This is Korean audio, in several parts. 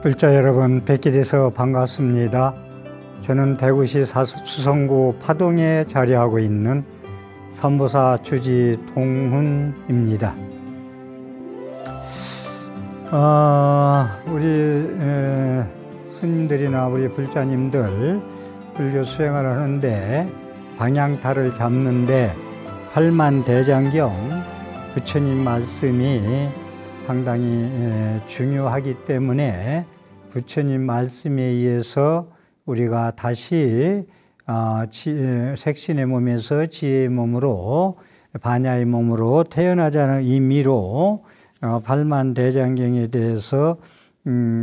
불자 여러분, 뵙게 돼서 반갑습니다. 저는 대구시 수성구 파동에 자리하고 있는 선보사 주지 동훈입니다. 우리 스님들이나 우리 불자님들 불교 수행을 하는데 방향타를 잡는데 팔만대장경 부처님 말씀이 상당히 중요하기 때문에 부처님 말씀에 의해서 우리가 다시 색신의 몸에서 지혜의 몸으로 반야의 몸으로 태어나자는 의미로 팔만대장경에 대해서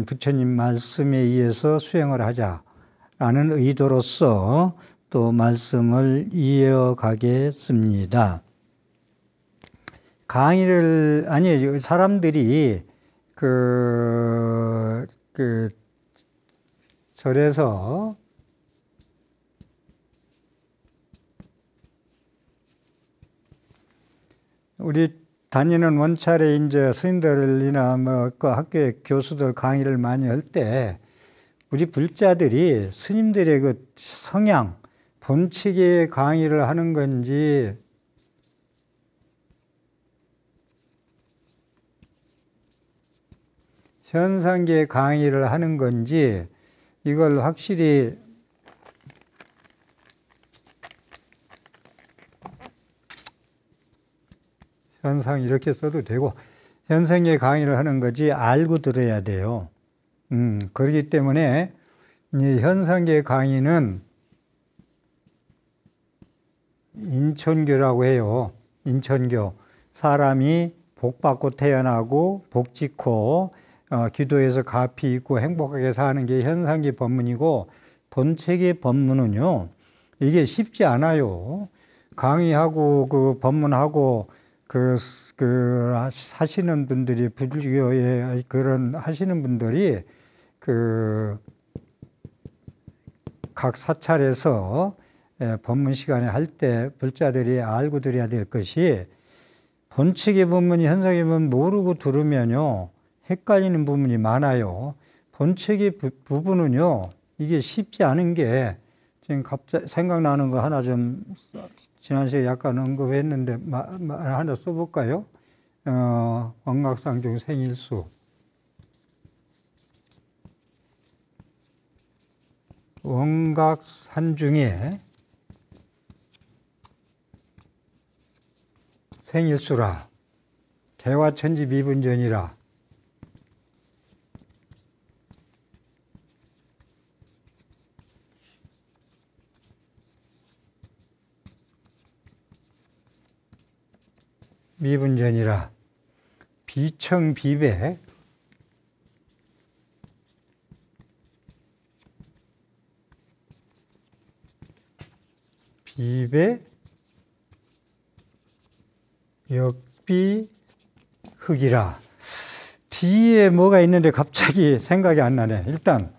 부처님 말씀에 의해서 수행을 하자라는 의도로서 또 말씀을 이어가겠습니다. 강의를, 사람들이 절에서 우리 다니는 원찰에 이제 스님들이나 그 학교의 교수들 강의를 많이 할 때 우리 불자들이 스님들의 그 성향, 본칙의 강의를 하는 건지 현상계 강의를 하는 건지 이걸 확실히 현상 이렇게 써도 되고 현상계 강의를 하는 거지 알고 들어야 돼요. 그렇기 때문에 이 현상계 강의는 인천교라고 해요. 인천교. 사람이 복 받고 태어나고 복 짓고 기도해서 가피 있고 행복하게 사는 게 현상계 법문이고, 본책의 법문은요, 이게 쉽지 않아요. 강의하고 그 법문하고 하시는 분들이, 불교에 그런 하시는 분들이 각 사찰에서 법문 시간에 할 때 불자들이 알고 들어야 될 것이, 본칙의 법문이 현상의 법문 모르고 들으면요 헷갈리는 부분이 많아요. 본칙의 부분은요 이게 쉽지 않은 게, 지금 갑자기 생각나는 거 하나 좀 지난 시간에 약간 언급했는데 하나 써볼까요? 원각상중 생일수. 원각산중에 생일수라 개화천지 미분전이라 미분전이라 비청비배 비배 역비흑이라. 뒤에 뭐가 있는데 갑자기 생각이 안 나네. 일단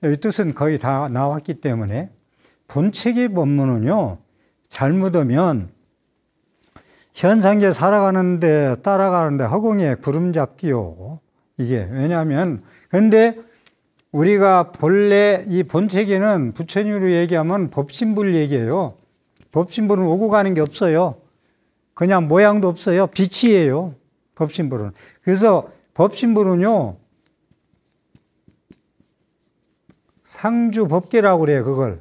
여기 뜻은 거의 다 나왔기 때문에, 본책의 법문은요 잘못하면 현상계 살아가는데 따라가는데 허공에 구름 잡기요. 이게 왜냐하면, 근데 우리가 본래 이 본책에는 부처님으로 얘기하면 법신불 얘기해요. 법신불은 오고 가는 게 없어요. 그냥 모양도 없어요. 빛이에요. 법신불은. 그래서 법신불은요 상주법계라고 그래요. 그걸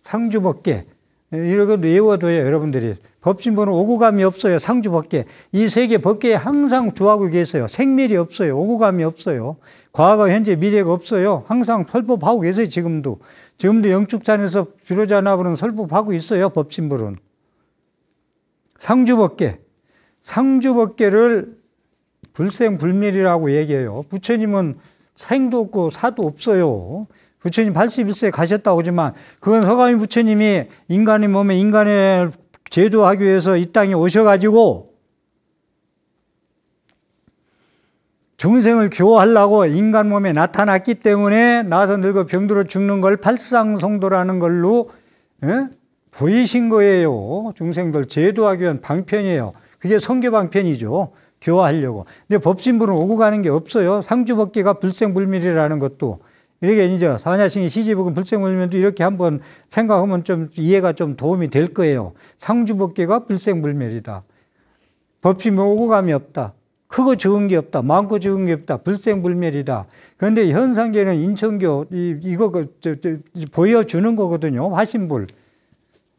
상주법계 이렇게 외워둬요. 여러분들이 법신불은 오고 감이 없어요. 상주법계. 이 세계 법계에 항상 주하고 계세요. 생멸이 없어요. 오고 감이 없어요. 과거 현재 미래가 없어요. 항상 설법하고 계세요. 지금도 영축산에서 비로자나불은 설법하고 있어요. 법신불은. 상주법계. 상주법계를 불생불멸이라고 얘기해요. 부처님은 생도 없고 사도 없어요. 부처님 81세에 가셨다고 하지만 그건 서가미 부처님이 인간의 몸에 인간을 제도하기 위해서 이 땅에 오셔가지고 중생을 교화하려고 인간 몸에 나타났기 때문에 나서 늙어 병들어 죽는 걸 팔상성도라는 걸로 보이신 거예요. 중생들 제도하기 위한 방편이에요. 그게 성교방편이죠. 교화하려고. 근데 법신부는 오고 가는 게 없어요. 상주법계가 불생불멸이라는 것도. 이렇게 이제 사냐싱이 시지복은 불생불멸도 이렇게 한번 생각하면 좀 이해가 좀 도움이 될 거예요. 상주법계가 불생불멸이다. 법신부 오고 감이 없다. 크고 적은 게 없다. 많고 적은 게 없다. 불생불멸이다. 그런데 현상계는 인천교 이거 보여주는 거거든요. 화신불.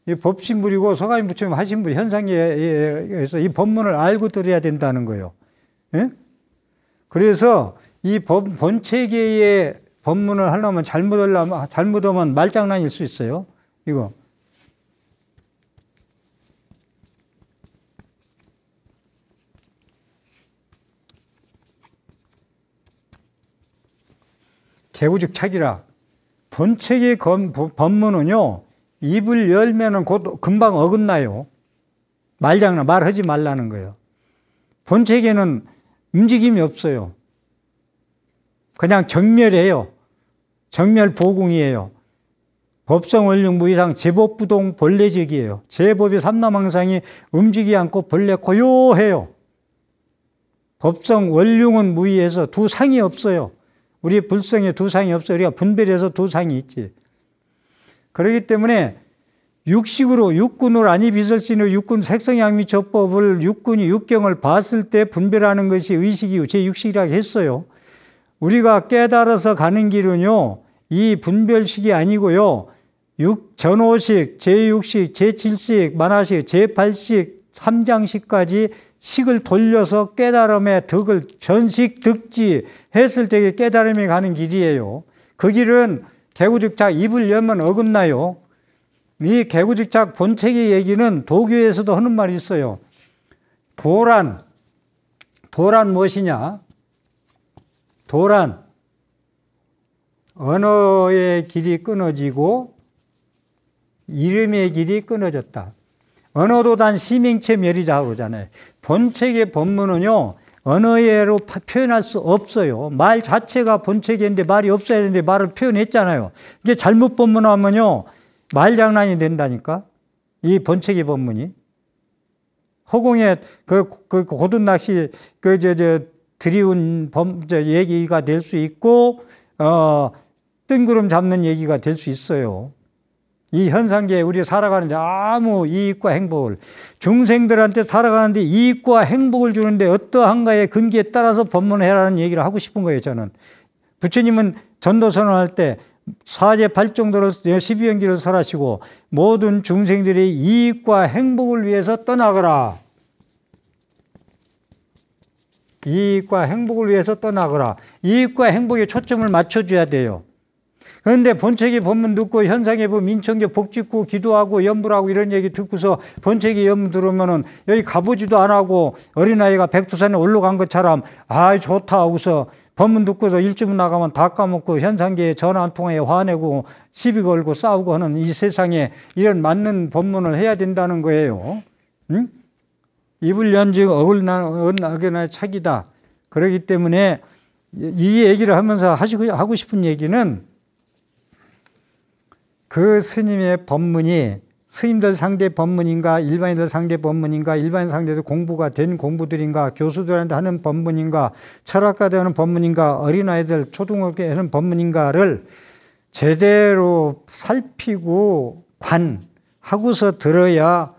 이 법신불이고 서가인 부처님 화신불 현상계에서 이 법문을 알고 들어야 된다는 거예요. 예? 그래서 이 본체계의 법문을 하려면 잘못하면 말장난일 수 있어요. 이거. 개구직 착이라. 본체계 법문은요, 입을 열면은 곧 금방 어긋나요. 말장난, 말하지 말라는 거예요. 본체계는 움직임이 없어요. 그냥 정멸이에요. 정멸보궁이에요. 법성원륜 무이상 제법부동 본래적이에요. 제법이 삼남항상이 움직이지 않고 본래 고요해요. 법성 원륜은 무의해서 두 상이 없어요. 우리 불성에 두 상이 없어요. 우리가 분별해서 두 상이 있지. 그렇기 때문에 육군으로 아니비설신의 육군 색성양미처법을 육군이 육경을 봤을 때 분별하는 것이 의식이고 제6식이라고 했어요. 우리가 깨달아서 가는 길은요, 이 분별식이 아니고요, 전호식, 제6식, 제7식, 만화식, 제8식, 3장식까지 식을 돌려서 깨달음의 덕을 전식 득지 했을 때 깨달음이 가는 길이에요. 그 길은 개구직착 입을 열면 어긋나요. 이 개구직착 본체의 얘기는 도교에서도 하는 말이 있어요. 도란 무엇이냐? 도란, 언어의 길이 끊어지고 이름의 길이 끊어졌다. 언어도단 시명체 멸이다 그러잖아요. 본체의 법문은요, 언어예로 표현할 수 없어요. 말 자체가 본체계인데 말이 없어야 되는데 말을 표현했잖아요. 이게 잘못 법문하면요, 말장난이 된다니까. 이 본체계 법문이. 허공에 고든 낚시, 드리운 얘기가 될 수 있고, 뜬구름 잡는 얘기가 될 수 있어요. 이 현상계에 우리 살아가는데 아무 이익과 행복을, 중생들한테 살아가는데 이익과 행복을 주는데 어떠한가의 근기에 따라서 법문해라는 얘기를 하고 싶은 거예요, 저는. 부처님은 전도선언할 때 사제 8정도로 12연기를 설하시고 모든 중생들의 이익과 행복을 위해서 떠나거라. 이익과 행복을 위해서 떠나거라. 이익과 행복에 초점을 맞춰줘야 돼요. 그런데 본체계 법문 듣고 현상계 법 민천계 복짓고 기도하고 염불하고 이런 얘기 듣고서 본체계 염 들으면은 여기 가보지도 안 하고 어린아이가 백두산에 올라간 것처럼 아 좋다 하고서 법문 듣고서 일주문 나가면 다 까먹고 현상계에 전화 한 통화에 화내고 시비 걸고 싸우고 하는 이 세상에 이런 맞는 법문을 해야 된다는 거예요. 응? 입을 연즉 어긋나거나 착이다. 그렇기 때문에 이 얘기를 하면서 하고 싶은 얘기는 그 스님의 법문이 스님들 상대 법문인가 일반인들 상대 법문인가 일반인 상대도 공부가 된 공부들인가 교수들한테 하는 법문인가 철학가들 하는 법문인가 어린아이들 초등학교에 하는 법문인가를 제대로 살피고 관하고서 들어야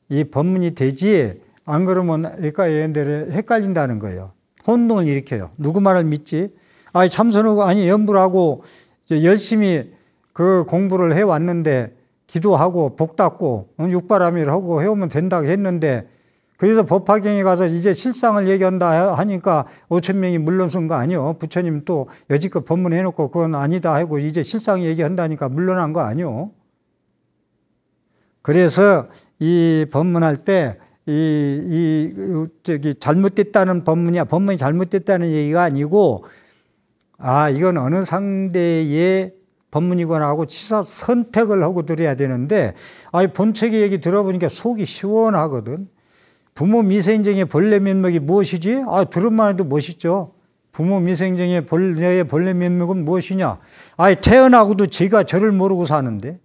이 법문이 되지 안 그러면 헷갈린다는 거예요. 혼동을 일으켜요. 누구 말을 믿지? 아니 참선하고 아니 연불하고 열심히 그 공부를 해왔는데 기도하고 복 닦고 육바라밀 하고 해오면 된다고 했는데 그래서 법화경에 가서 이제 실상을 얘기한다 하니까 5천 명이 물러선 거 아니요. 부처님 또 여지껏 법문해놓고 그건 아니다 하고 이제 실상 얘기한다니까 물러난 거 아니요. 그래서 이 법문할 때 잘못됐다는 법문이 잘못됐다는 얘기가 아니고 아 이건 어느 상대의 법문이거나 하고 치사 선택을 하고 들어야 되는데 본체계 얘기 들어보니까 속이 시원하거든. 부모 미생쟁의 본래 면목이 무엇이지? 들은만 해도 멋있죠. 부모 미생쟁의 본래 면목은 무엇이냐? 태어나고도 지가 저를 모르고 사는데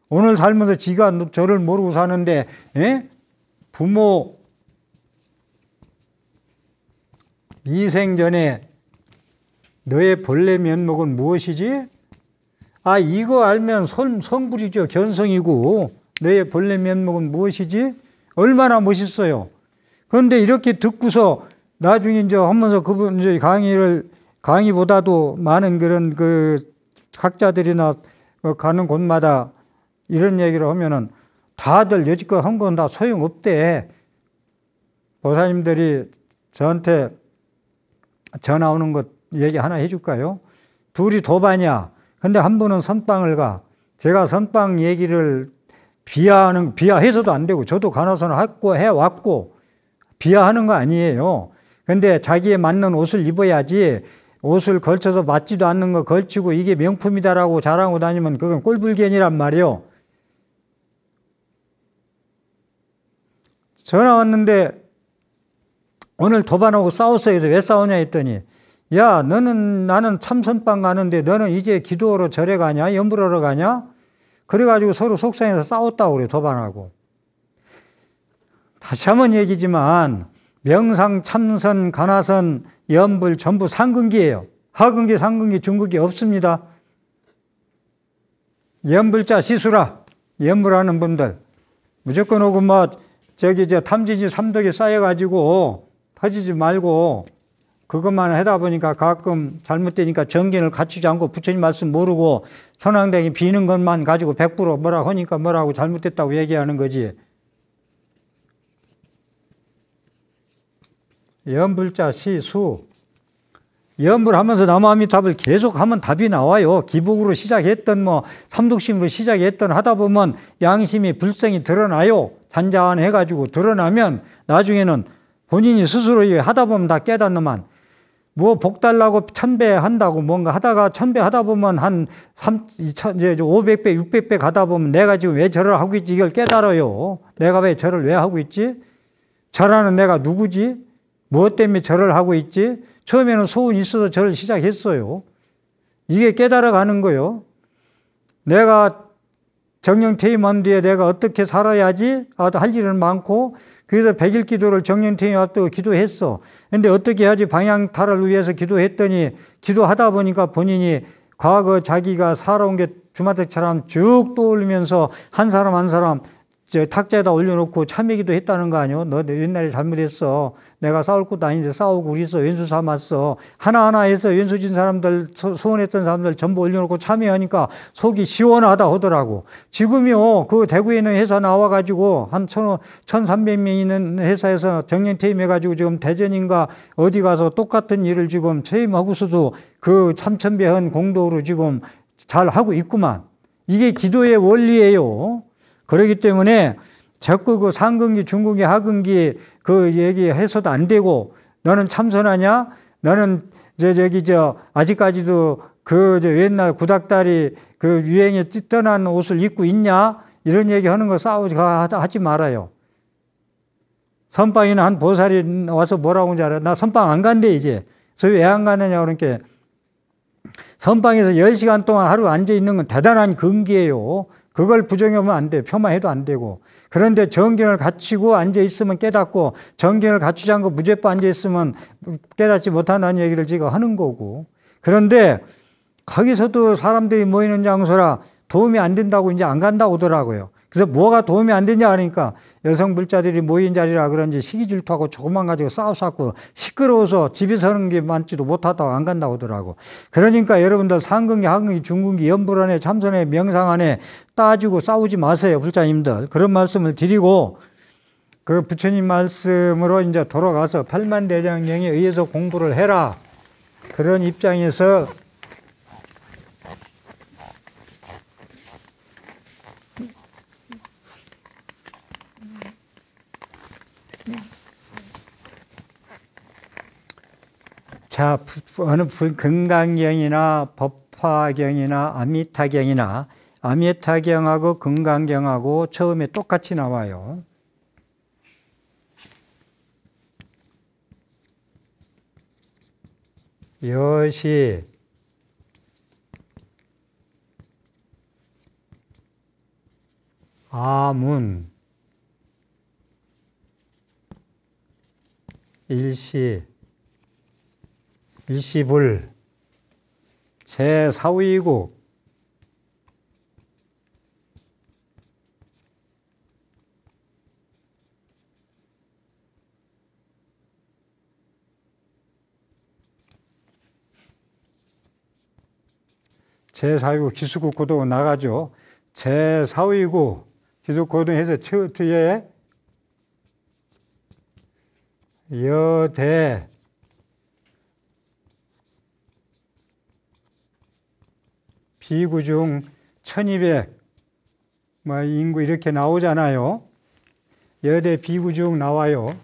오늘 살면서 지가 저를 모르고 사는데 부모 이생전에 너의 본래 면목은 무엇이지? 아, 이거 알면 성불이죠. 견성이고 너의 본래 면목은 무엇이지? 얼마나 멋있어요. 그런데 이렇게 듣고서 나중에 이제 하면서 그분 이제 강의보다도 많은 그런 그 학자들이나 가는 곳마다 이런 얘기를 하면은 다들 여지껏 한 건 다 소용없대. 보사님들이 저한테 전화 오는 것 얘기 하나 해줄까요? 둘이 도반이야. 근데 한 분은 선방을 가. 제가 선방 얘기를 비하해서도 안 되고, 저도 간호사는 해왔고, 비하하는 거 아니에요. 근데 자기에 맞는 옷을 입어야지, 옷을 걸쳐서 맞지도 않는 거 걸치고 이게 명품이다라고 자랑하고 다니면 그건 꼴불견이란 말이요. 전화 왔는데 오늘 도반하고 싸웠어요. 그래서 왜 싸우냐 했더니, 야, 나는 참선방 가는데 너는 이제 기도하러 절에 가냐? 염불하러 가냐? 그래가지고 서로 속상해서 싸웠다고 그래, 도반하고. 다시 한번 얘기지만, 명상, 참선, 간화선, 염불 전부 상근기예요. 하근기, 상근기, 중근기 없습니다. 염불자 시수라. 염불하는 분들. 무조건 오고 탐진지 삼덕이 쌓여가지고 터지지 말고 그것만 하다 보니까 가끔 잘못되니까 정견을 갖추지 않고 부처님 말씀 모르고 선왕대기 비는 것만 가지고 100% 뭐라고 하니까 뭐라고 잘못됐다고 얘기하는 거지. 염불자 시수. 염불하면서 나무아미탑을 계속 하면 답이 나와요. 기복으로 시작했던 삼독심으로 시작했던 하다 보면 양심이 불성이 드러나요. 잔잔해가지고 드러나면 나중에는 본인이 스스로 하다 보면 다 깨닫는만 복 달라고 1000배 한다고 뭔가 하다가 1000배 하다 보면 한 500배, 600배 가다 보면 내가 지금 왜 절을 하고 있지? 이걸 깨달아요. 내가 왜 절을 왜 하고 있지? 절하는 내가 누구지? 무엇 때문에 절을 하고 있지? 처음에는 소원이 있어서 절을 시작했어요. 이게 깨달아가는 거요. 내가 정령퇴임한 뒤에 내가 어떻게 살아야지? 할 일은 많고 그래서 100일 기도를 정령퇴임 앞두고 기도했어. 근데 어떻게 해야지 방향타를 위해서 기도했더니 기도하다 보니까 본인이 과거 자기가 살아온 게 주마등처럼 쭉 떠올리면서 한 사람 한 사람 탁자에다 올려놓고 참여기도 했다는 거 아니요? 너 옛날에 잘못했어. 내가 싸울 것도 아닌데 싸우고 그랬어. 왼수 삼았어. 하나하나 해서 왼수진 사람들, 소원했던 사람들 전부 올려놓고 참여하니까 속이 시원하다 하더라고. 지금요, 그 대구에 있는 회사 나와가지고 한 1,300명 있는 회사에서 정년퇴임해가지고 지금 대전인가 어디 가서 똑같은 일을 지금 퇴임하고서도 그 3,000배 한 공도로 지금 잘 하고 있구만. 이게 기도의 원리예요. 그렇기 때문에 자꾸 그 상근기, 중근기, 하근기 그 얘기해서도 안 되고 너는 참선하냐? 너는 아직까지도 옛날 구닥다리 그 유행에 떠난 옷을 입고 있냐? 이런 얘기 하는 거 하지 말아요. 선방에는 한 보살이 와서 뭐라고 하는지 알아요? 나 선방 안 간대 이제. 그래서 왜 안 가느냐 그러니까 선방에서 10시간 동안 하루 앉아 있는 건 대단한 근기예요. 그걸 부정하면 안 돼. 폄하해도 안 되고. 그런데 정견을 갖추고 앉아 있으면 깨닫고 정견을 갖추지 않고 무죄법 앉아 있으면 깨닫지 못한다는 얘기를 지금 하는 거고. 그런데 거기서도 사람들이 모이는 장소라 도움이 안 된다고 이제 안 간다고 하더라고요. 그래서 뭐가 도움이 안 되냐 하니까 여성 불자들이 모인 자리라 그런지 시기 질투하고 조금만 가지고 싸우고 시끄러워서 집에 서는 게 많지도 못하다고 안 간다고 하더라고. 그러니까 여러분들 상근기, 하근기, 중근기, 염불안에 참선에 명상안에 따지고 싸우지 마세요. 불자님들. 그런 말씀을 드리고 그 부처님 말씀으로 이제 돌아가서 팔만대장경에 의해서 공부를 해라. 그런 입장에서 자, 어느 금강경이나 법화경이나 아미타경이나 아미타경하고 금강경하고 처음에 똑같이 나와요. 여시 아문 일시 일시불, 제4위국, 제4위국 기수국 고등은 나가죠. 제4위국 기수국 고등에서 뒤에 여대 비구중 1200 인구 이렇게 나오잖아요. 여대 비구중 나와요.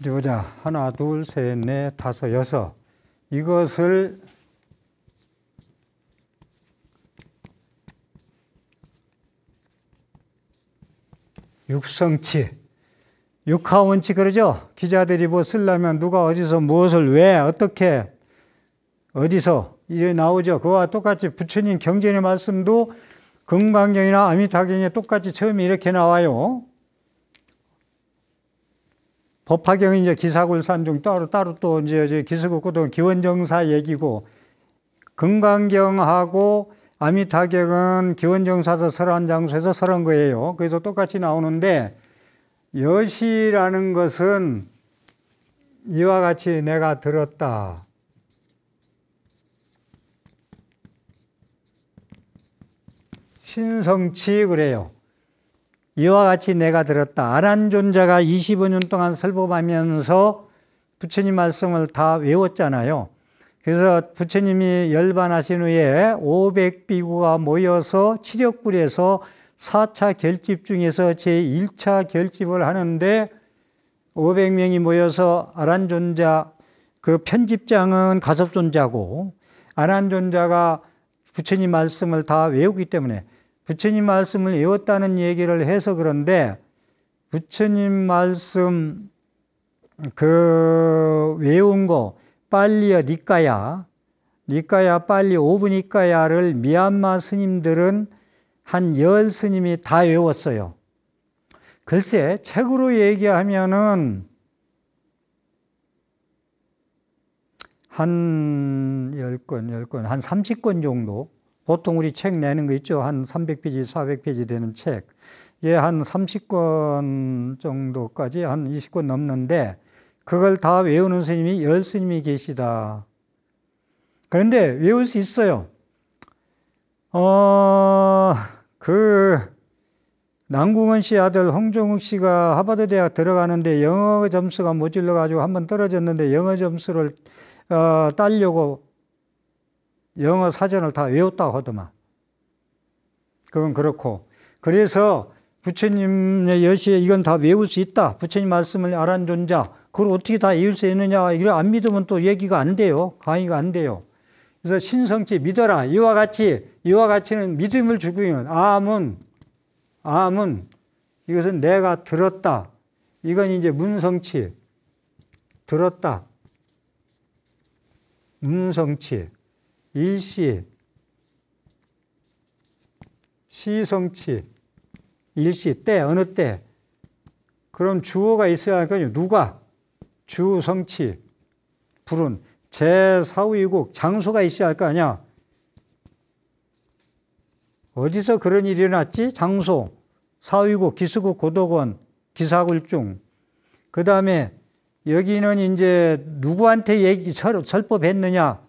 이제 보자. 하나, 둘, 셋, 넷, 다섯, 여섯. 이것을 육성치, 육하원칙 그러죠? 기자들이 뭐 쓰려면 누가 어디서 무엇을 왜 어떻게 어디서 이래 나오죠. 그와 똑같이 부처님 경전의 말씀도 금강경이나 아미타경에 똑같이 처음에 이렇게 나와요. 법화경은 이제 기사굴산중 따로 또 이제 기수국고등 기원정사 얘기고, 금강경하고 아미타경은 기원정사에서 설한 장소에서 설한 거예요. 그래서 똑같이 나오는데, 여시라는 것은 이와 같이 내가 들었다. 신성치 그래요. 이와 같이 내가 들었다. 아란존자가 25년 동안 설법하면서 부처님 말씀을 다 외웠잖아요. 그래서 부처님이 열반하신 후에 500비구가 모여서 칠역불에서 4차 결집 중에서 제1차 결집을 하는데 500명이 모여서 아란존자, 그 편집장은 가섭존자고, 아란존자가 부처님 말씀을 다 외우기 때문에 부처님 말씀을 외웠다는 얘기를 해서 그런데, 부처님 말씀 그 외운 거 빨리어 니까야 빨리 오브니까야를 미얀마 스님들은 한 10스님이 다 외웠어요. 글쎄 책으로 얘기하면은 한 10권, 한 30권 정도. 보통 우리 책 내는 거 있죠. 한 300페이지, 400페이지 되는 책. 예, 한 30권 정도까지 한 20권 넘는데, 그걸 다 외우는 스님이 10스님이 계시다. 그런데 외울 수 있어요. 남궁원 씨 아들 홍종욱 씨가 하버드 대학 들어가는데 영어 점수가 모질러가지고 한번 떨어졌는데 영어 점수를 따려고 영어 사전을 다 외웠다고 하더만. 그건 그렇고. 그래서 부처님의 여시에 이건 다 외울 수 있다. 부처님 말씀을 아란존자. 그걸 어떻게 다 외울 수 있느냐. 이걸 안 믿으면 또 얘기가 안 돼요. 강의가 안 돼요. 그래서 신성치 믿어라. 이와 같이는 믿음을 주고 있는 아문. 이것은 내가 들었다. 이건 이제 문성치. 들었다. 문성치. 일시. 시성치. 일시. 때. 어느 때. 그럼 주어가 있어야 할거요. 누가? 주성치. 불은. 제4위국. 장소가 있어야 할 거 아니야. 어디서 그런 일이 일어났지? 장소. 사위국, 기수국, 고덕원, 기사굴중. 그 다음에 여기는 이제 누구한테 설법했느냐?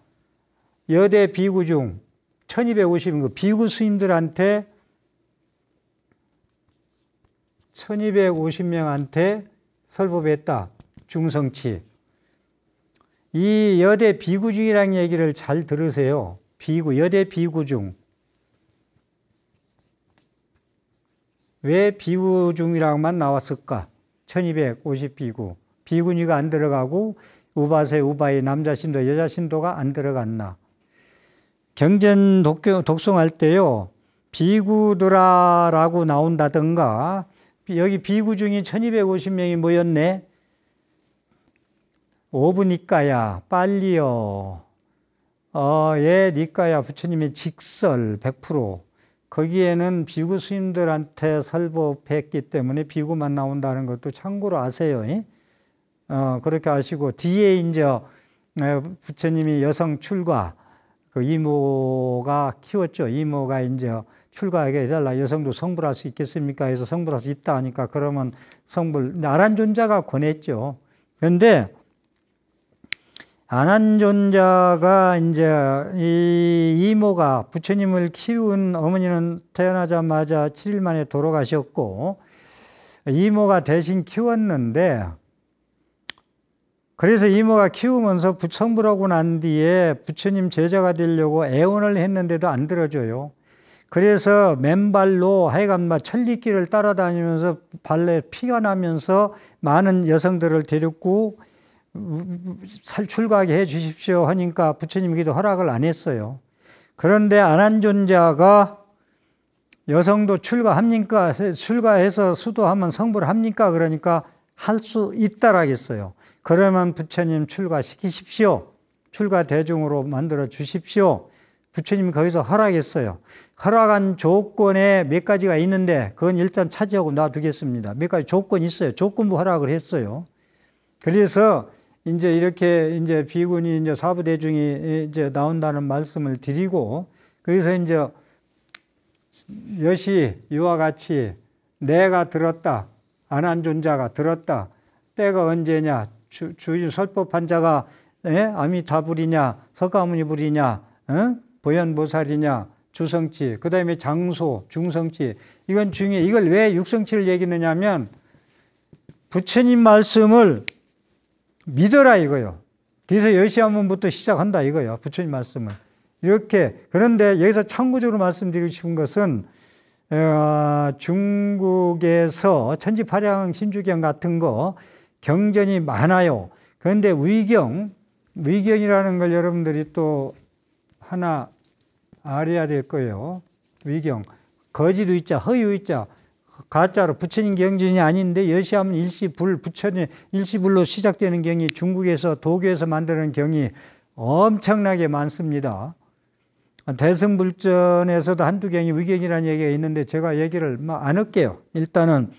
여대 비구중 1250명 비구 스님들한테 1250명한테 설법했다. 중성치. 이 여대 비구중이라는 얘기를 잘 들으세요. 여대 비구중. 왜 비구중이라고만 나왔을까? 1250비구. 비구니가 안 들어가고 우바세, 우바이, 남자 신도, 여자 신도가 안 들어갔나? 경전 독송할 때요, 비구드라라고 나온다든가, 여기 비구중이 1250명이 모였네? 오브니까야, 빨리요. 예, 니까야, 부처님의 직설 100%. 거기에는 비구 스님들한테 설법했기 때문에 비구만 나온다는 것도 참고로 아세요. 그렇게 하시고, 뒤에 이제 부처님이 여성 출가, 그 이모가 키웠죠. 이모가 이제 출가하게 해달라. 여성도 성불할 수 있겠습니까? 해서 성불할 수 있다 하니까 그러면 성불, 아란존자가 권했죠. 그런데 아난존자가 이제 이 이모가 부처님을 키운 어머니는 태어나자마자 7일 만에 돌아가셨고, 이모가 대신 키웠는데, 그래서 이모가 키우면서 성불하고 난 뒤에 부처님 제자가 되려고 애원을 했는데도 안 들어줘요. 그래서 맨발로 하여간 천리길을 따라다니면서 발에 피가 나면서 많은 여성들을 데리고 출가하게 해 주십시오 하니까 부처님께도 허락을 안 했어요. 그런데 아난존자가 여성도 출가합니까? 출가해서 수도하면 성불합니까? 그러니까 할 수 있다라겠어요. 그러면 부처님 출가시키십시오. 출가 대중으로 만들어 주십시오. 부처님이 거기서 허락했어요. 허락한 조건에 몇 가지가 있는데 그건 일단 차지하고 놔두겠습니다. 몇 가지 조건이 있어요. 조건부 허락을 했어요. 그래서 이제 이렇게 이제 비군이 이제 사부대중이 이제 나온다는 말씀을 드리고, 그래서 이제 여시 이와 같이 내가 들었다, 아난존자가 들었다. 때가 언제냐? 주인 설법한 자가 아미타불이냐, 석가모니불이냐, 보현보살이냐, 주성치, 그 다음에 장소, 중성치. 이건 중요해. 이걸 왜 육성치를 얘기하느냐 하면 부처님 말씀을 믿어라 이거요. 그래서 여시한문부터 시작한다 이거요. 부처님 말씀을. 이렇게. 그런데 여기서 참고적으로 말씀드리고 싶은 것은 중국에서 천지파량 신주경 같은 거 경전이 많아요. 그런데 위경이라는 걸 여러분들이 또 하나 알아야 될 거예요. 위경. 거지도 있자, 허유 있자. 가짜로 부처님 경전이 아닌데 여시하면 일시불, 부처님 일시불로 시작되는 경이 중국에서 도교에서 만드는 경이 엄청나게 많습니다. 대승불전에서도 한두 경이 위경이라는 얘기가 있는데 제가 얘기를 안 할게요. 일단은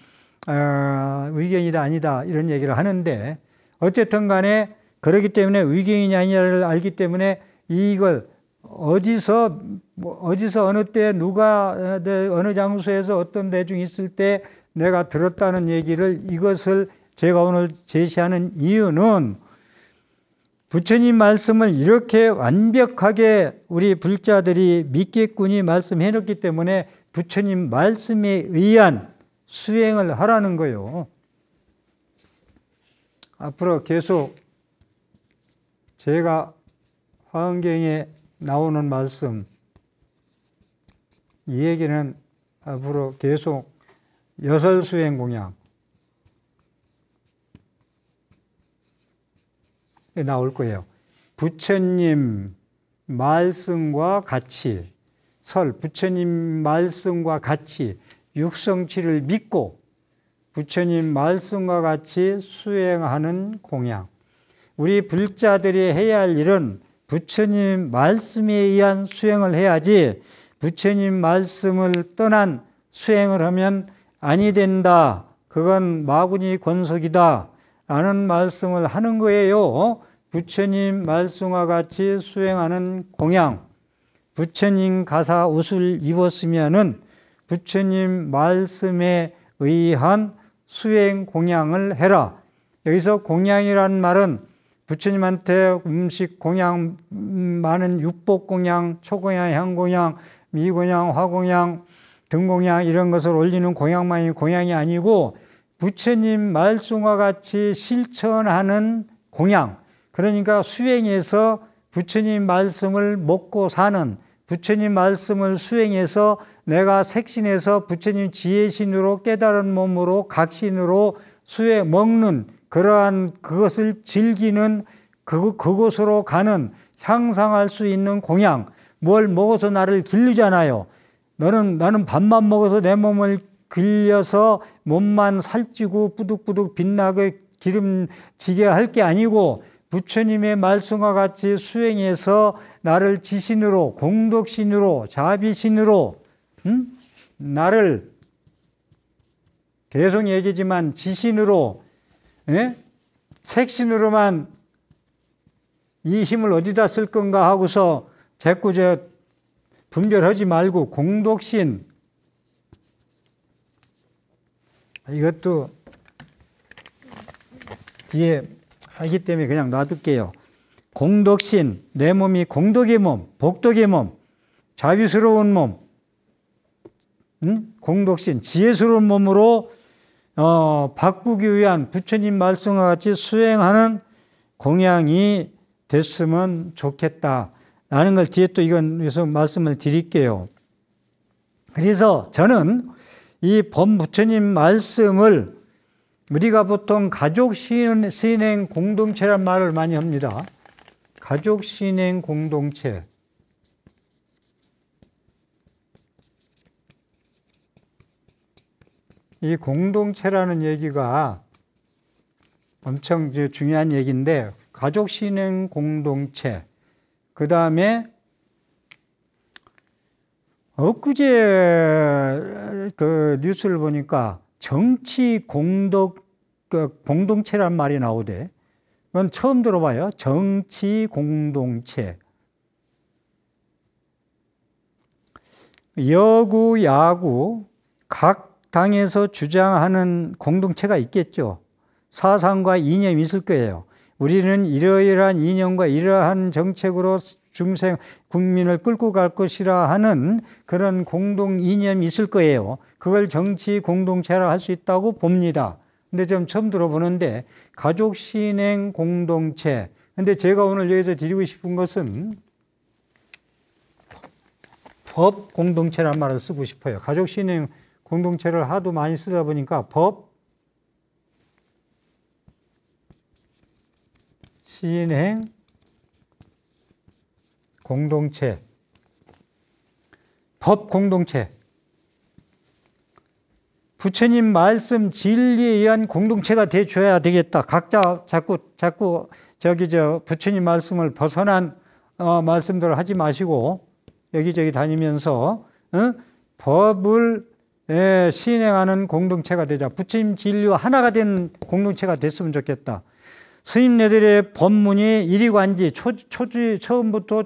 위경이다 아니다 이런 얘기를 하는데, 어쨌든 간에 그렇기 때문에 위경이냐 아니냐를 알기 때문에 이걸 어디서 어느 때 누가 어느 장소에서 어떤 대중이 있을 때 내가 들었다는 얘기를, 이것을 제가 오늘 제시하는 이유는 부처님 말씀을 이렇게 완벽하게 우리 불자들이 믿겠군이 말씀해 놓기 때문에 부처님 말씀에 의한 수행을 하라는 거예요. 앞으로 계속 제가 화엄경에 나오는 말씀, 이 얘기는 앞으로 계속 여설수행 공양 나올 거예요. 부처님 말씀과 같이 부처님 말씀과 같이 육성치를 믿고 부처님 말씀과 같이 수행하는 공양. 우리 불자들이 해야 할 일은 부처님 말씀에 의한 수행을 해야지, 부처님 말씀을 떠난 수행을 하면 아니 된다, 그건 마구니 권속이다 라는 말씀을 하는 거예요. 부처님 말씀과 같이 수행하는 공양. 부처님 가사 옷을 입었으면은 부처님 말씀에 의한 수행 공양을 해라. 여기서 공양이라는 말은 부처님한테 음식 공양, 많은 육복 공양, 초공양, 향공양, 미공양, 화공양, 등공양 이런 것을 올리는 공양만이 공양이 아니고 부처님 말씀과 같이 실천하는 공양. 그러니까 수행해서 부처님 말씀을 먹고 사는, 부처님 말씀을 수행해서 내가 색신해서 부처님 지혜신으로 깨달은 몸으로 각신으로 먹는, 그러한 그것을 즐기는, 그곳으로 가는, 향상할 수 있는 공양. 뭘 먹어서 나를 길르잖아요. 나는 밥만 먹어서 내 몸을 길려서 몸만 살찌고 뿌득뿌득 빛나게 기름지게 할 게 아니고 부처님의 말씀과 같이 수행해서 나를 지신으로, 공덕신으로, 자비신으로, 나를 계속 얘기지만 지신으로 색신으로만 이 힘을 어디다 쓸 건가 하고서 자꾸 분별하지 말고 공독신, 이것도 뒤에 하기 때문에 그냥 놔둘게요. 공덕신, 내 몸이 공덕의 몸, 복덕의 몸, 자비스러운 몸, 공덕신, 지혜스러운 몸으로 바꾸기 위한 부처님 말씀과 같이 수행하는 공양이 됐으면 좋겠다라는 걸 뒤에 또 이건에서 말씀을 드릴게요. 그래서 저는 이 범부처님 말씀을 우리가 보통 가족신행 공동체란 말을 많이 합니다. 가족신행 공동체. 이 공동체라는 얘기가 엄청 중요한 얘기인데, 가족신행 공동체, 그 다음에 엊그제 그 뉴스를 보니까 정치 공동체란 말이 나오대. 그건 처음 들어봐요. 정치 공동체. 여구, 야구, 각 당에서 주장하는 공동체가 있겠죠. 사상과 이념이 있을 거예요. 우리는 이러이러한 이념과 이러한 정책으로 중생 국민을 끌고 갈 것이라 하는 그런 공동 이념이 있을 거예요. 그걸 정치 공동체라 할 수 있다고 봅니다. 근데 좀 처음 들어보는데, 가족 신행 공동체. 근데 제가 오늘 여기서 드리고 싶은 것은 법 공동체란 말을 쓰고 싶어요. 가족 신행 공동체를 하도 많이 쓰다 보니까 법 신행 공동체, 법 공동체, 부처님 말씀 진리에 의한 공동체가 되줘야 되겠다. 각자 자꾸 부처님 말씀을 벗어난 말씀들을 하지 마시고 여기저기 다니면서 법을 시행하는 공동체가 되자. 부처님 진리와 하나가 된 공동체가 됐으면 좋겠다. 스님네들의 법문이 일이관지 처음부터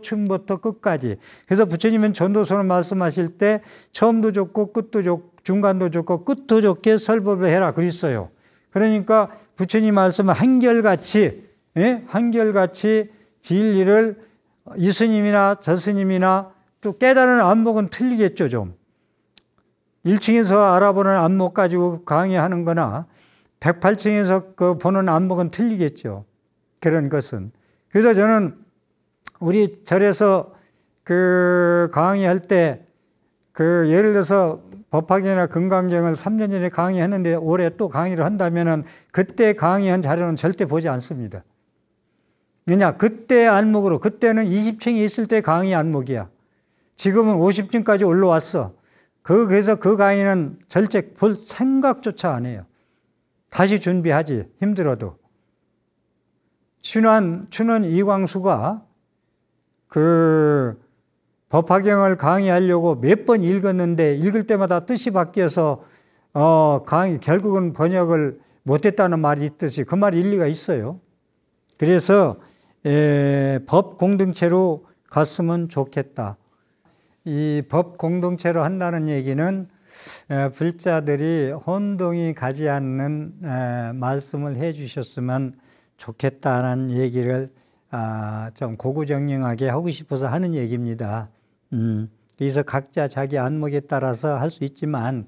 끝까지. 그래서 부처님은 전도서를 말씀하실 때 처음도 좋고 끝도 좋고 중간도 좋고 끝도 좋게 설법을 해라 그랬어요. 그러니까 부처님 말씀은 한결같이 진리를 이 스님이나 저 스님이나 또 깨달은 안목은 틀리겠죠. 좀 1층에서 알아보는 안목 가지고 강의하는 거나 108층에서 그 보는 안목은 틀리겠죠. 그런 것은. 그래서 저는 우리 절에서 그 강의할 때 예를 들어서 법화경이나 금강경을 3년 전에 강의했는데 올해 또 강의를 한다면은 그때 강의한 자료는 절대 보지 않습니다. 왜냐? 그때 안목으로, 그때는 20층에 있을 때 강의 안목이야. 지금은 50층까지 올라왔어. 그래서 그 강의는 절대 볼 생각조차 안 해요. 다시 준비하지, 힘들어도. 춘원 이광수가 그 법화경을 강의하려고 몇 번 읽었는데 읽을 때마다 뜻이 바뀌어서 결국은 번역을 못했다는 말이 있듯이 그 말이 일리가 있어요. 그래서 법 공동체로 갔으면 좋겠다. 이 법 공동체로 한다는 얘기는 불자들이 혼동이 가지 않는 말씀을 해 주셨으면 좋겠다는 얘기를 좀 고구정령하게 하고 싶어서 하는 얘기입니다. 그래서 각자 자기 안목에 따라서 할 수 있지만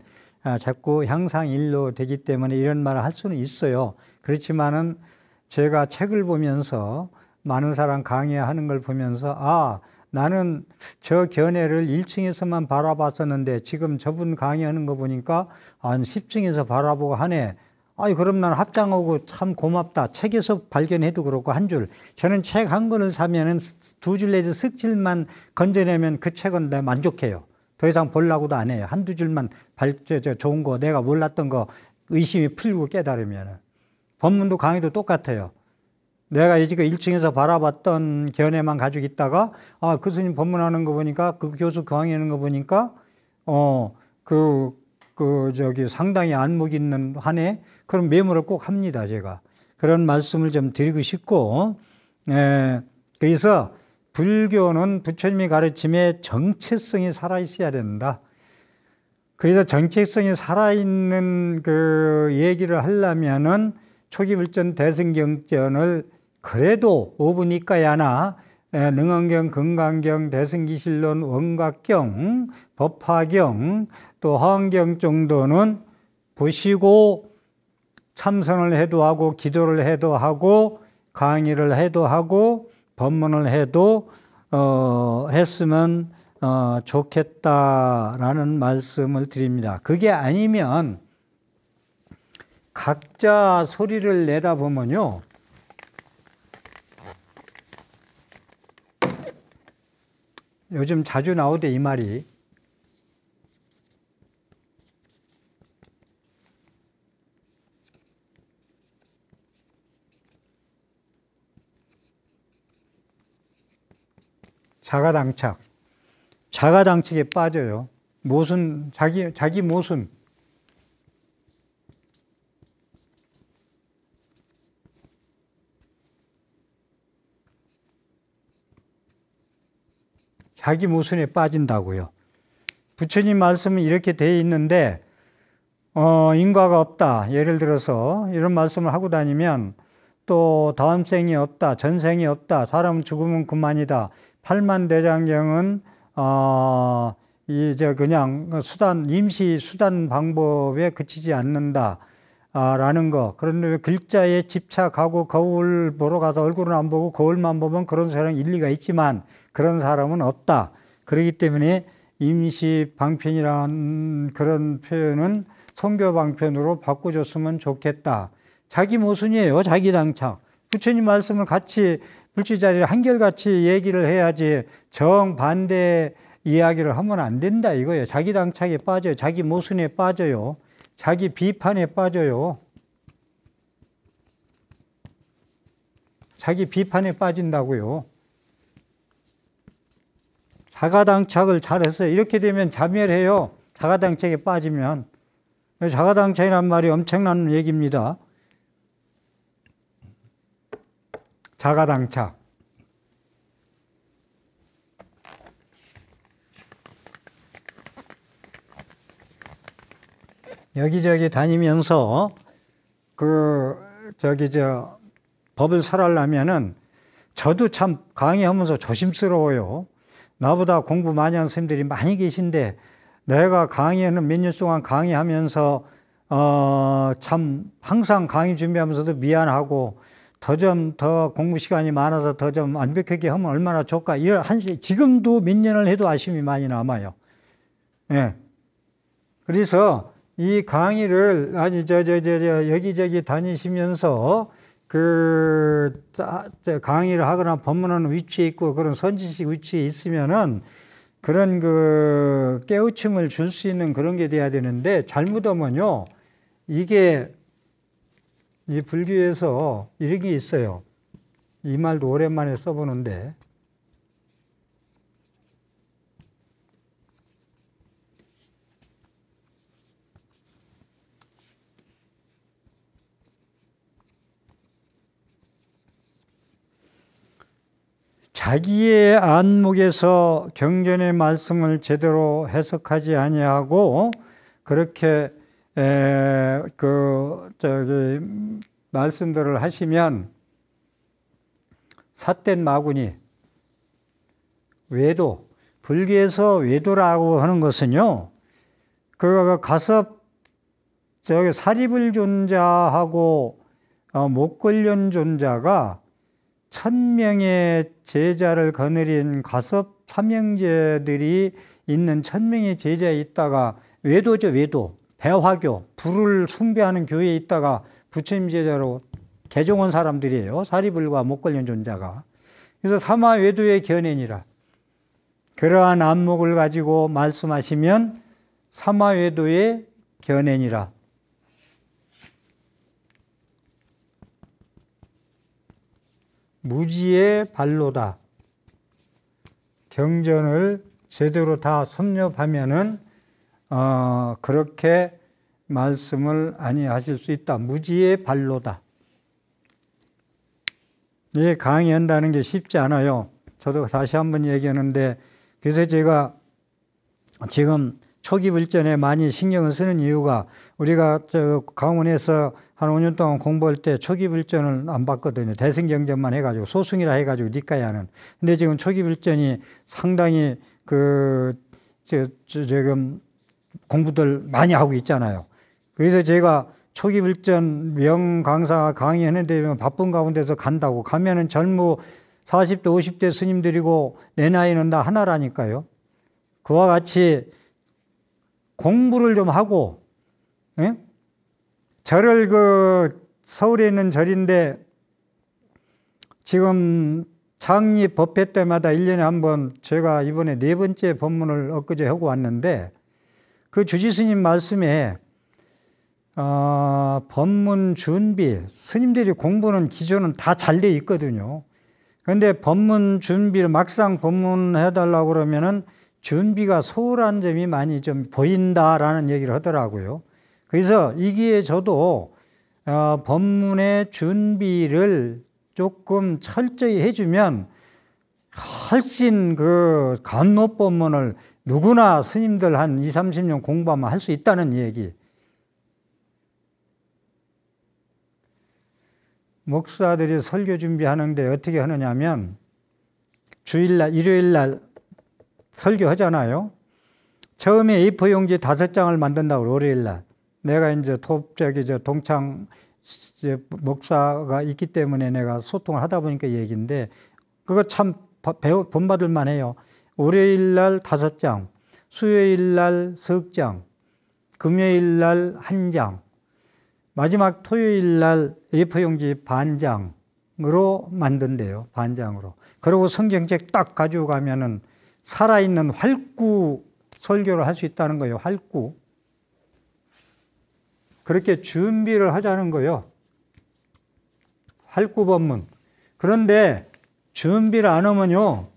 자꾸 향상일로 되기 때문에 이런 말을 할 수는 있어요. 그렇지만은 제가 책을 보면서 많은 사람 강의하는 걸 보면서 나는 저 견해를 1층에서만 바라봤었는데 지금 저분 강의하는 거 보니까 한 10층에서 바라보고 하네. 그럼 난 합장하고 참 고맙다. 책에서 발견해도 그렇고 한 줄. 저는 책 한 권을 사면은 2줄 내지 쓱질만 건져내면 그 책은 내가 만족해요. 더 이상 보려고도 안 해요. 한두 줄만 좋은 거, 내가 몰랐던 거 의심이 풀리고 깨달으면. 법문도 강의도 똑같아요. 내가 지금 1층에서 바라봤던 견해만 가지고 있다가 그 스님 법문하는 거 보니까 그 교수 강의하는 거 보니까 상당히 안목 있는 한 해 그럼 메모를 꼭 합니다, 제가. 그런 말씀을 좀 드리고 싶고, 그래서 불교는 부처님이 가르침에 정체성이 살아있어야 된다. 그래서 정체성이 살아있는 그 얘기를 하려면은 초기불전 대승경전을 그래도 5분 이까야나 능언경, 금강경, 대승기실론, 원각경, 법화경, 또 화엄경 정도는 보시고 참선을 해도 하고 기도를 해도 하고 강의를 해도 하고 법문을 해도 했으면 좋겠다라는 말씀을 드립니다. 그게 아니면 각자 소리를 내다 보면요, 요즘 자주 나오대 이 말이. 자가당착. 자가당착에 빠져요. 모순, 자기 모순. 자기 모순에 빠진다고요. 부처님 말씀은 이렇게 되어 있는데 인과가 없다. 예를 들어서 이런 말씀을 하고 다니면 또 다음 생이 없다. 전생이 없다. 사람은 죽으면 그만이다. 팔만대장경은 이제 그냥 수단, 임시 수단 방법에 그치지 않는다. 라는 거. 그런데 글자에 집착하고 거울 보러 가서 얼굴은 안 보고 거울만 보면 그런 사람이 일리가 있지만 그런 사람은 없다. 그렇기 때문에 임시 방편이라는 그런 표현은 성교 방편으로 바꿔줬으면 좋겠다. 자기 모순이에요. 자기 당착. 부처님 말씀을 같이 불지자리를 한결같이 얘기를 해야지 정반대 이야기를 하면 안 된다 이거예요. 자기 당착에 빠져요. 자기 모순에 빠져요. 자기 비판에 빠져요. 자기 비판에 빠진다고요. 자가당착을 잘해서 이렇게 되면 자멸해요. 자가당착에 빠지면. 자가당착이란 말이 엄청난 얘기입니다. 자가당착. 여기저기 다니면서 법을 설하려면은 저도 참 강의하면서 조심스러워요. 나보다 공부 많이 한 선생님들이 많이 계신데 내가 강의는 몇 년 동안 강의하면서 참 항상 강의 준비하면서도 미안하고 더 공부 시간이 많아서 더 좀 완벽하게 하면 얼마나 좋을까. 지금도 몇 년을 해도 아쉬움이 많이 남아요. 예. 그래서 이 강의를 여기저기 다니시면서 강의를 하거나 법문하는 위치에 있고 그런 선지식 위치에 있으면은 그런 깨우침을 줄 수 있는 그런 게 돼야 되는데 잘못하면요, 이게 이 불교에서 이런 게 있어요. 이 말도 오랜만에 써보는데, 자기의 안목에서 경전의 말씀을 제대로 해석하지 아니하고 그렇게 말씀들을 하시면 삿된 마구니, 외도, 불교에서 외도라고 하는 것은요, 사리불존자하고 목걸련 존자가 1000명의 제자를 거느린 가섭 삼형제들이 있는 1000명의 제자에 있다가 외도죠, 외도. 배화교, 불을 숭배하는 교회에 있다가 부처님 제자로 개종한 사람들이에요. 사리불과 목걸련 존자가. 그래서 사마외도의 견해니라. 그러한 안목을 가지고 말씀하시면 사마외도의 견해니라. 무지의 발로다. 경전을 제대로 다 섭렵하면은 그렇게 말씀을 아니하실 수 있다. 무지의 발로다. 이 강의한다는 게 쉽지 않아요. 저도 다시 한번 얘기하는데, 그래서 제가 지금 초기 불전에 많이 신경을 쓰는 이유가, 우리가 저 강원에서 한 5년 동안 공부할 때 초기 불전을 안 봤거든요. 대승경전만 해가지고 소승이라 해가지고 니까지 하는. 근데 지금 초기 불전이 상당히 지금 공부들 많이 하고 있잖아요. 그래서 제가 초기 불전 명강사 강의하는데 바쁜 가운데서 간다고 가면은 젊은 40대 50대 스님들이고 내 나이는 다 하나라니까요. 그와 같이 공부를 좀 하고, 예? 절을 서울에 있는 절인데 지금 창립 법회 때마다 1년에 한 번, 제가 이번에 4번째 법문을 엊그제 하고 왔는데, 그 주지스님 말씀에 법문 준비, 스님들이 공부는 기존은 다 잘 돼 있거든요. 그런데 법문 준비를 막상 법문해달라고 그러면은 준비가 소홀한 점이 많이 좀 보인다라는 얘기를 하더라고요. 그래서 이 기회에 저도 법문의 준비를 조금 철저히 해주면 훨씬 그 간노법문을 누구나 스님들 한 20, 30년 공부하면 할 수 있다는 얘기. 목사들이 설교 준비하는데 어떻게 하느냐면 주일날, 일요일날 설교하잖아요. 처음에 A4 용지 5장을 만든다고, 월요일날. 내가 이제 동창 목사가 있기 때문에 내가 소통을 하다 보니까 얘기인데, 그거 참 본받을만 해요. 월요일날 5장, 수요일날 석 장, 금요일날 1장, 마지막 토요일날 A4 용지 반장으로 만든대요. 반장으로. 그리고 성경책 딱 가지고 가면은 살아있는 활구 설교를 할 수 있다는 거예요. 활구. 그렇게 준비를 하자는 거예요. 활구 법문. 그런데 준비를 안 하면요,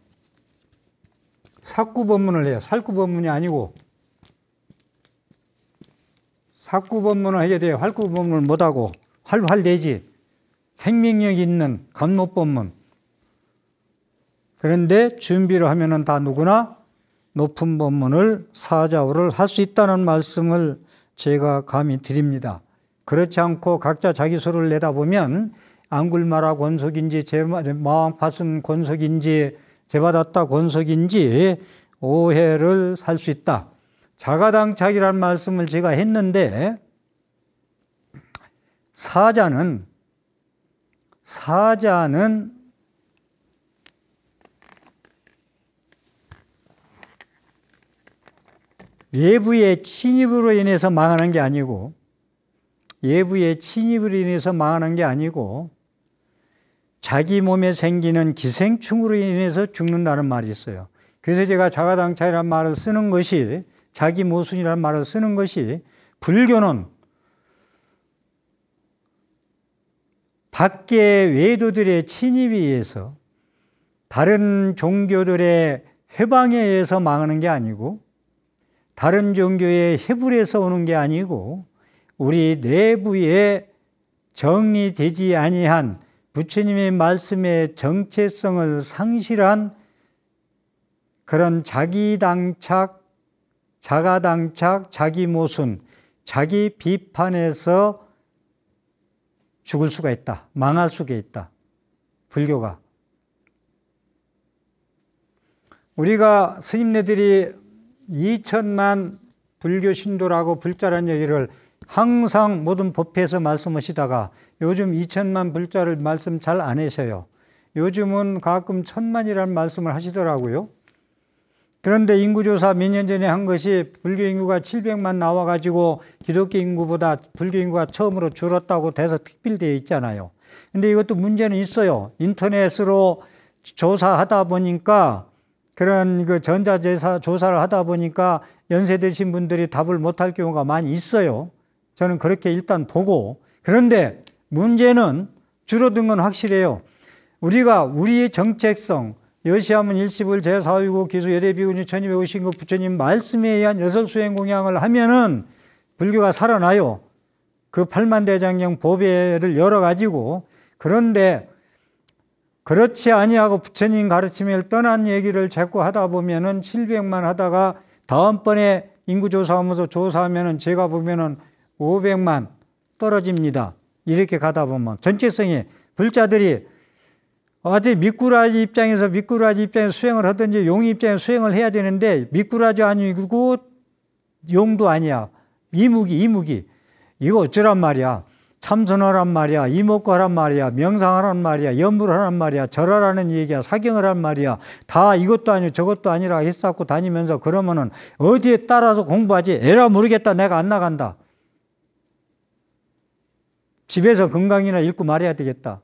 사구 법문을 해요. 살구 법문이 아니고 사구 법문을 해야 돼요. 활구 법문을 못하고 활활 내지. 생명력 있는 간목 법문. 그런데 준비를 하면은 다 누구나 높은 법문을 사자우를 할 수 있다는 말씀을 제가 감히 드립니다. 그렇지 않고 각자 자기 소를 내다보면 앙굴마라 권속인지 마왕파순 권속인지 제받았다 권속인지 오해를 살 수 있다. 자가당착이라는 말씀을 제가 했는데, 사자는 외부의 침입으로 인해서 망하는 게 아니고, 자기 몸에 생기는 기생충으로 인해서 죽는다는 말이 있어요. 그래서 제가 자가당착이라는 말을 쓰는 것이, 자기 모순이라는 말을 쓰는 것이, 불교는 밖의 외도들의 침입에 의해서, 다른 종교들의 회방에 의해서 망하는 게 아니고, 다른 종교의 해불에서 오는 게 아니고, 우리 내부에 정리되지 아니한 부처님의 말씀의 정체성을 상실한 그런 자기당착, 자가당착, 자기모순, 자기 비판에서 죽을 수가 있다. 망할 수가 있다. 불교가. 우리가 스님네들이 2천만 불교 신도라고 불자라는 얘기를 항상 모든 법회에서 말씀하시다가 요즘 2천만 불자를 말씀 잘 안 하셔요. 요즘은 가끔 1,000만이라는 말씀을 하시더라고요. 그런데 인구조사 몇 년 전에 한 것이 불교 인구가 700만 나와가지고 기독교 인구보다 불교 인구가 처음으로 줄었다고 돼서 특별되어 있잖아요. 근데 이것도 문제는 있어요. 인터넷으로 조사하다 보니까, 그런 전자조사 조사를 하다 보니까 연세 드신 분들이 답을 못할 경우가 많이 있어요. 저는 그렇게 일단 보고. 그런데 문제는 줄어든 건 확실해요. 우리가 우리의 정책성, 여시하면 일시불 제4위국 기수 예대비군이 1250국 부처님 말씀에 의한 여설수행 공양을 하면은 불교가 살아나요. 그 8만 대장경 보배를 열어가지고. 그런데 그렇지 아니하고 부처님 가르침을 떠난 얘기를 자꾸 하다 보면은 700만 하다가 다음번에 인구조사하면서 조사하면은 제가 보면은 500만 떨어집니다. 이렇게 가다 보면 전체성이 불자들이 어디 미꾸라지 입장에서 수행을 하든지 용 입장에서 수행을 해야 되는데 미꾸라지 아니고 용도 아니야. 이무기. 이거 어쩌란 말이야. 참선하란 말이야. 이목구하란 말이야. 명상하란 말이야. 염불하란 말이야. 절하라는 얘기야. 사경을 한 말이야. 다 이것도 아니고 저것도 아니라 했었고 다니면서 그러면은 어디에 따라서 공부하지? 에라 모르겠다. 내가 안 나간다. 집에서 건강이나 읽고 말해야 되겠다.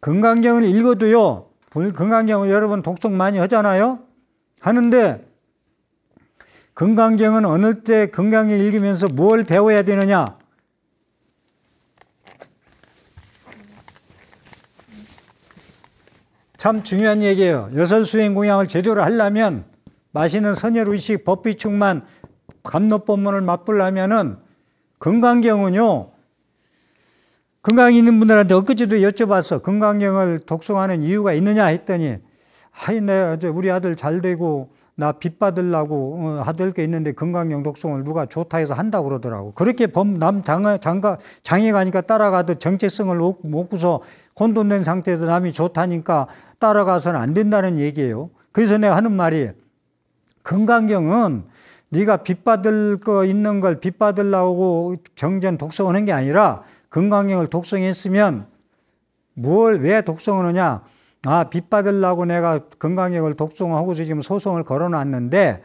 건강경을 읽어도요. 건강경을 여러분 독송 많이 하잖아요. 하는데 건강경은 어느 때 건강경 읽으면서 뭘 배워야 되느냐? 참 중요한 얘기예요. 여설수행공양을 제대로 하려면 맛있는 선열의식 법비충만 감로법문을 맛보려면은 건강경은요. 건강이 있는 분들한테 엊그제도 여쭤봤어. 건강경을 독송하는 이유가 있느냐 했더니 우리 아들 잘 되고 나 빚 받으려고 하들 게 있는데 건강경 독송을 누가 좋다 해서 한다고 그러더라고. 그렇게 장애 가니까 따라가도 정체성을 못고서 혼돈된 상태에서 남이 좋다니까 따라가서는 안 된다는 얘기예요. 그래서 내가 하는 말이 건강경은 네가 빚 받을 거 있는 걸 빚 받으려고 경전 독송을 한 게 아니라 건강경을 독송했으면 왜 독송을 하냐? 빚 받으려고 내가 건강경을 독송하고서 지금 소송을 걸어놨는데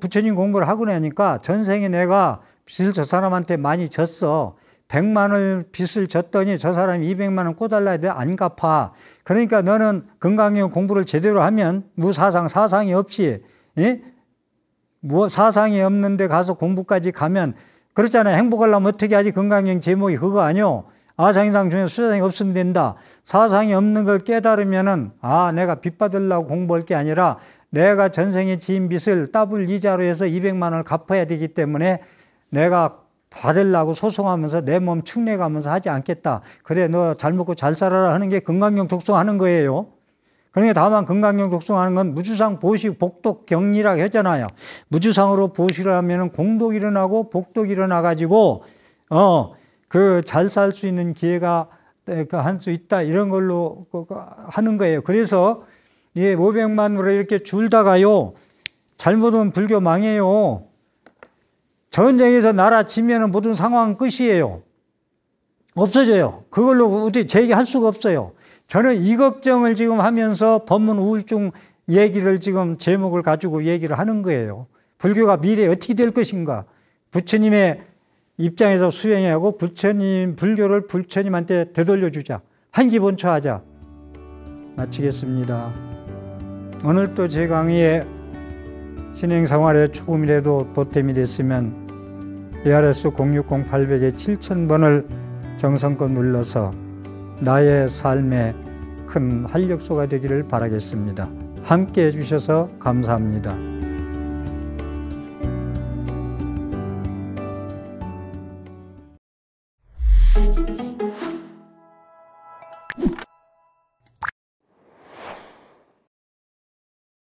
부처님 공부를 하고 나니까 전생에 내가 빚을 저 사람한테 많이 졌어. 100만 원을 빚을 졌더니 저 사람이 200만 원 꿔달라 해도 안 갚아. 그러니까 너는 건강경 공부를 제대로 하면 사상이 없이, 예? 사상이 없는데 가서 공부까지 가면 그렇잖아요. 행복하려면 어떻게 하지? 건강경 제목이 그거 아니요. 아상이상 중에 수사상이 없으면 된다. 사상이 없는 걸 깨달으면은 내가 빚 받으려고 공부할 게 아니라 내가 전생에 지은 빚을 더블 이자로 해서 200만 원을 갚아야 되기 때문에 내가 받으려고 소송하면서 내 몸 축내가면서 하지 않겠다. 그래 너 잘 먹고 잘 살아라 하는 게 건강경 독송하는 거예요. 그러니까 다만 건강경 독송하는 건 무주상 보식 복독 경리라고 했잖아요. 무주상으로 보식을 하면은 공독이 일어나고 복독이 일어나 가지고 잘 살 수 있는 기회가 할 수 있다 이런 걸로 하는 거예요. 그래서 500만으로 이렇게 줄다가요 잘못하면 불교 망해요. 전쟁에서 나라 지면은 모든 상황은 끝이에요. 없어져요. 그걸로 어떻게 재기할 수가 없어요. 저는 이 걱정을 지금 하면서 법문 우울증 얘기를 지금 제목을 가지고 얘기를 하는 거예요. 불교가 미래에 어떻게 될 것인가. 부처님의 입장에서 수행하고 불교를 부처님한테 되돌려주자. 한기본처하자. 마치겠습니다. 오늘 또 제 강의에 신행생활에 조금이라도 보탬이 됐으면 ARS 060-800에 7000번을 정성껏 눌러서 나의 삶에 큰 활력소가 되기를 바라겠습니다. 함께 해주셔서 감사합니다.